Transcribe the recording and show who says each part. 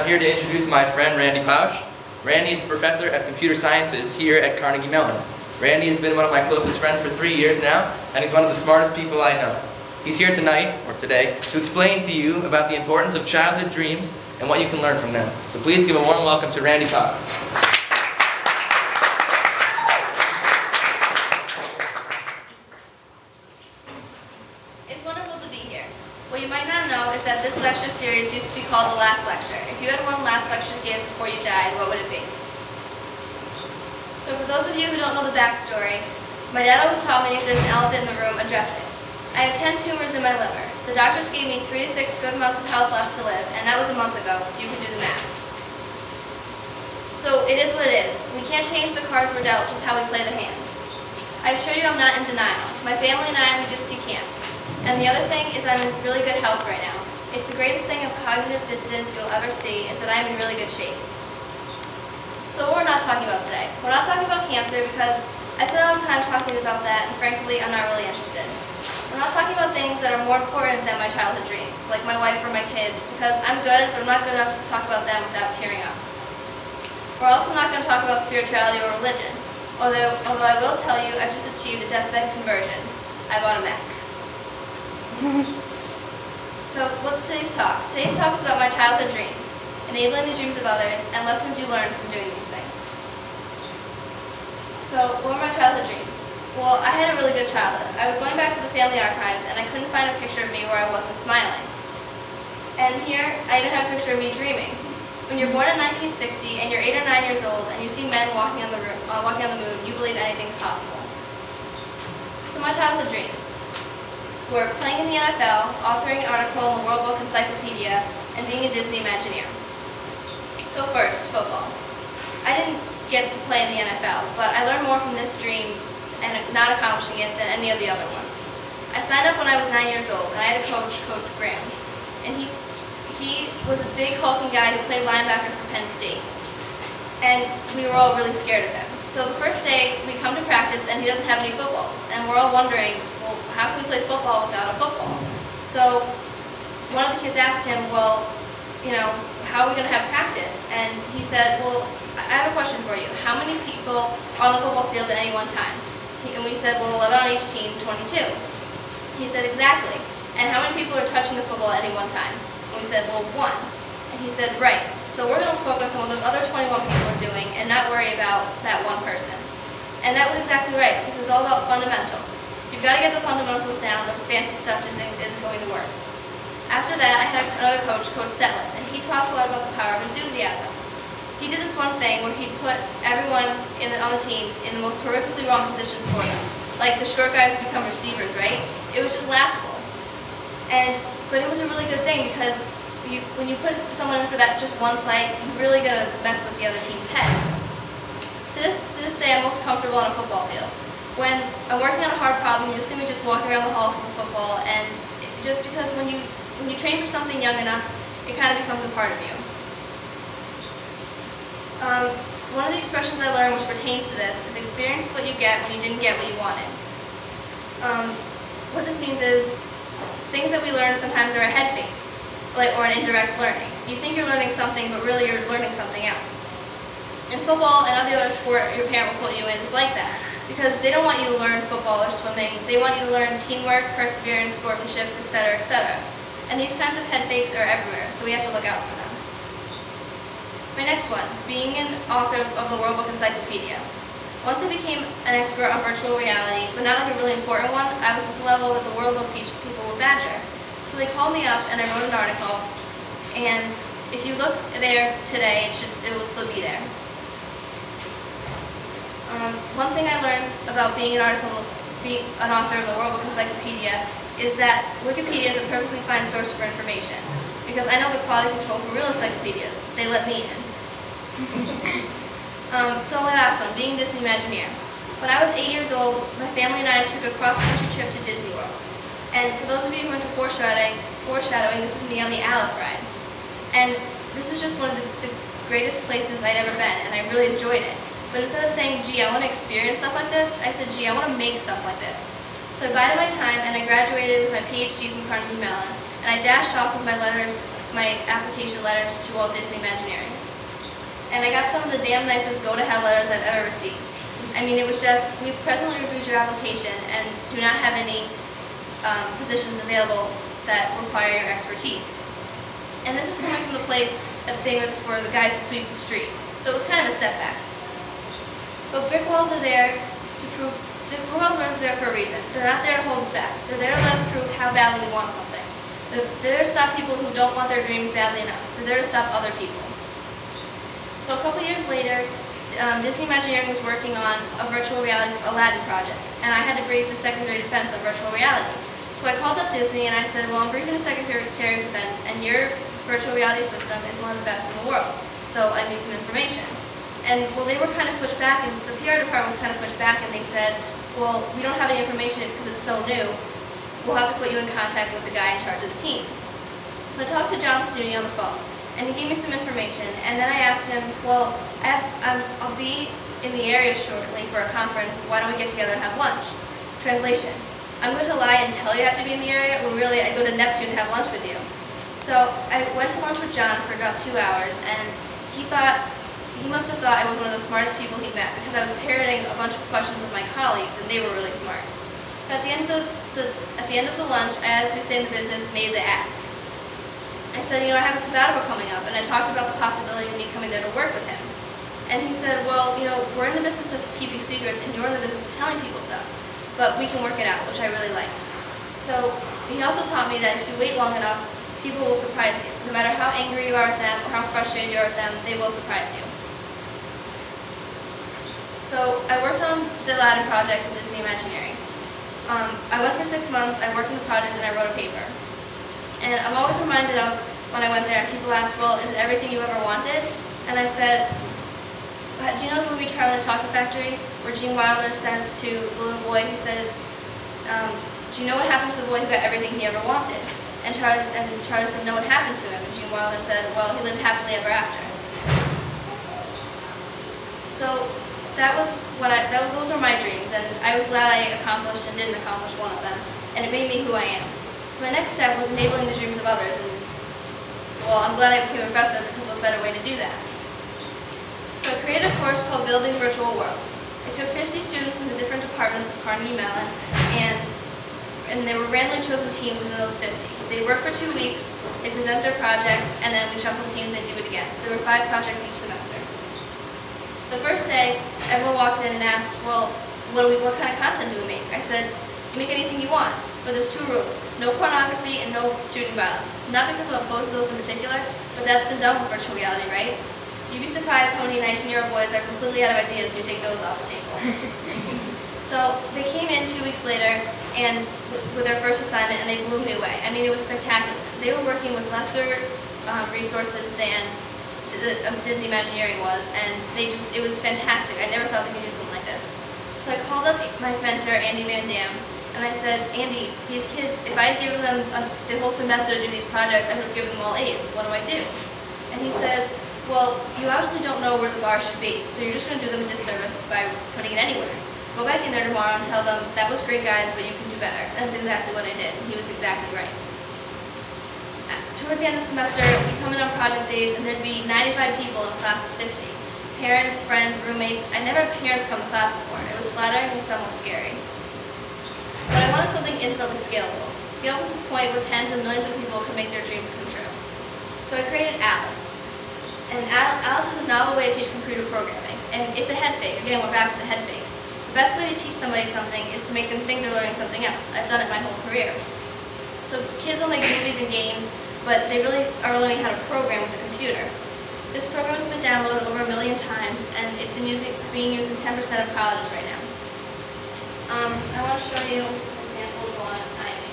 Speaker 1: I'm here to introduce my friend Randy Pausch. Randy is a professor of computer sciences here at Carnegie Mellon. Randy has been one of my closest friends for 3 years now, and he's one of the smartest people I know. He's here tonight, or today, to explain to you about the importance of childhood dreams and what you can learn from them. So please give a warm welcome to Randy Pausch.
Speaker 2: It's wonderful to be here. What you might not know is that this lecture series used to be called The Last Lecture. If you had one last lecture to give before you died, what would it be? So for those of you who don't know the backstory, my dad always taught me if there's an elephant in the room, address it. I have 10 tumors in my liver. The doctors gave me 3 to 6 good months of health left to live, and that was a month ago, so you can do the math. So it is what it is. We can't change the cards we're dealt, just how we play the hand. I assure you I'm not in denial. My family and I, we just decamped. And the other thing is I'm in really good health right now. It's the greatest thing of cognitive dissonance you'll ever see is that I'm in really good shape. So what we're not talking about today. We're not talking about cancer because I spent a lot of time talking about that and frankly I'm not really interested. We're not talking about things that are more important than my childhood dreams, like my wife or my kids, because I'm good, but I'm not good enough to talk about them without tearing up. We're also not going to talk about spirituality or religion, although I will tell you I've just achieved a deathbed conversion. I bought a Mac. So what's today's talk? Today's talk is about my childhood dreams, enabling the dreams of others, and lessons you learn from doing these things. So what were my childhood dreams? Well, I had a really good childhood. I was going back to the family archives and I couldn't find a picture of me where I wasn't smiling. And here, I even have a picture of me dreaming. When you're born in 1960 and you're 8 or 9 years old and you see men walking on the moon, you believe anything's possible. So my childhood dreams were playing in the NFL, authoring an article in the World Book Encyclopedia, and being a Disney Imagineer. So first, football. I didn't get to play in the NFL, but I learned more from this dream and not accomplishing it than any of the other ones. I signed up when I was 9 years old, and I had a coach, Coach Graham. And he was this big hulking guy who played linebacker for Penn State. And we were all really scared of him. So the first day, we come to practice, and he doesn't have any footballs. And we're all wondering, well, how can we play football without a football? So one of the kids asked him, well, you know, how are we going to have practice? And he said, well, I have a question for you. How many people are on the football field at any one time? And we said, well, 11 on each team, 22. He said, exactly. And how many people are touching the football at any one time? And we said, well, 1. And he said, right. So we're going to focus on what those other 21 people are doing and not worry about that one person. And that was exactly right, because it was all about fundamentals. You've got to get the fundamentals down, or the fancy stuff just isn't going to work. After that, I had another coach, Coach Setlin, and he taught us a lot about the power of enthusiasm. He did this one thing where he'd put everyone on the team in the most horrifically wrong positions for them. Like the short guys become receivers, right? It was just laughable. But it was a really good thing because when you put someone in for that just one play, you're really going to mess with the other team's head. To this day, I'm most comfortable on a football field. When I'm working on a hard problem, you'll see me just walking around the halls with a football, and just because when you train for something young enough, it kind of becomes a part of you. One of the expressions I learned which pertains to this is experience is what you get when you didn't get what you wanted. What this means is things that we learn sometimes are a head fake, or an indirect learning. You think you're learning something, but really you're learning something else. In football and every other sport your parent will put you in is like that, because they don't want you to learn football or swimming. They want you to learn teamwork, perseverance, sportsmanship, etc., etc. And these kinds of head fakes are everywhere, so we have to look out for them. My next one, being an author of the World Book Encyclopedia. Once I became an expert on virtual reality, but not like a really important one, I was at the level that the World Book people would badger. So they called me up and I wrote an article, and if you look there today, it will still be there. One thing I learned about being an author of the World Book Encyclopedia is that Wikipedia is a perfectly fine source for information, because I know the quality control for real encyclopedias. They let me in. So my last one, being Disney Imagineer. When I was 8 years old, my family and I took a cross-country trip to Disney World. And for those of you who went to foreshadowing, this is me on the Alice ride. And this is just one of the greatest places I'd ever been, and I really enjoyed it. But instead of saying, gee, I want to experience stuff like this, I said, gee, I want to make stuff like this. So I bided my time, and I graduated with my PhD from Carnegie Mellon, and I dashed off with my letters my application letters to Walt Disney Imagineering. And I got some of the damn nicest go-to-hell letters I've ever received. I mean, it was just, we've presently reviewed your application and do not have any positions available that require your expertise. And this is coming from the place that's famous for the guys who sweep the street. So it was kind of a setback. But brick walls are there to prove, the brick walls are there for a reason. They're not there to hold us back. They're there to let us prove how badly we want something. They're there to stop people who don't want their dreams badly enough. They're there to stop other people. So a couple years later, Disney Imagineering was working on a virtual reality Aladdin project, and I had to brief the Secretary of Defense of virtual reality. So I called up Disney and I said, well, I'm briefing the Secretary of Defense, and your virtual reality system is one of the best in the world, so I need some information. And well, they were kind of pushed back, and the PR department was kind of pushed back, and they said, well, we don't have any information because it's so new. We'll have to put you in contact with the guy in charge of the team. So I talked to John Studio on the phone, and he gave me some information, and then I asked him, well, I'll be in the area shortly for a conference, why don't we get together and have lunch? Translation: I'm going to lie and tell you I have to be in the area, when really I go to Neptune to have lunch with you. So I went to lunch with John for about 2 hours, and he must have thought I was one of the smartest people he met, because I was parroting a bunch of questions of my colleagues, and they were really smart. But at the end of the lunch, as we say in the business, made the ask. I said, I have a sabbatical coming up, and I talked about the possibility of me coming there to work with him. And he said, well, we're in the business of keeping secrets, and you're in the business of telling people stuff, but we can work it out, which I really liked. So he also taught me that if you wait long enough, people will surprise you. No matter how angry you are at them or how frustrated you are at them, they will surprise you. So I worked on the Aladdin project with Disney Imagineering. I went for 6 months, I worked on the project, and I wrote a paper. And I'm always reminded of when I went there, people ask, well, is it everything you ever wanted? And I said, do you know the movie Charlie and the Chocolate Factory, where Gene Wilder says to the little boy, he said, do you know what happened to the boy who got everything he ever wanted? And Charlie said, no, what happened to him? And Gene Wilder said, well, he lived happily ever after. So those were my dreams, and I was glad I accomplished and didn't accomplish one of them, and it made me who I am. So my next step was enabling the dreams of others, and well, I'm glad I became a professor, because what better way to do that? So I created a course called Building Virtual Worlds. I took 50 students from the different departments of Carnegie Mellon, and they were randomly chosen teams within those 50. They'd work for 2 weeks, they'd present their project, and then we'd shuffle the teams, they'd do it again. So there were 5 projects each semester. The first day, everyone walked in and asked, well, what kind of content do we make? I said, you make anything you want, but there's 2 rules: no pornography and no shooting violence. Not because I'm opposed to those in particular, but that's been done with virtual reality, right? You'd be surprised how many 19-year-old boys are completely out of ideas when you take those off the table. So they came in 2 weeks later and with their first assignment, and they blew me away. I mean, it was spectacular. They were working with lesser resources than Disney Imagineering was, and it was fantastic. I never thought they could do something like this. So I called up my mentor, Andy Van Dam, and I said, Andy, these kids, if I had given them the whole semester to do these projects, I would have given them all A's. What do I do? And he said, well, you obviously don't know where the bar should be, so you're just going to do them a disservice by putting it anywhere. Go back in there tomorrow and tell them, that was great, guys, but you can do better. And that's exactly what I did, and he was exactly right. Towards the end of the semester, we come in on project days, and there'd be 95 people in a class of 50. Parents, friends, roommates. I never had parents come to class before. It was flattering and somewhat scary. But I wanted something infinitely scalable. Scalable to the point where tens of millions of people could make their dreams come true. So I created Atlas. And Atlas is a novel way to teach computer programming. And it's a head fake. Again, we're back to the head fakes. The best way to teach somebody something is to make them think they're learning something else. I've done it my whole career. So kids will make movies and games, but they really are learning how to program with a computer. This program has been downloaded over 1 million times, and it's been being used in 10% of colleges right now. I want to show you examples on timing.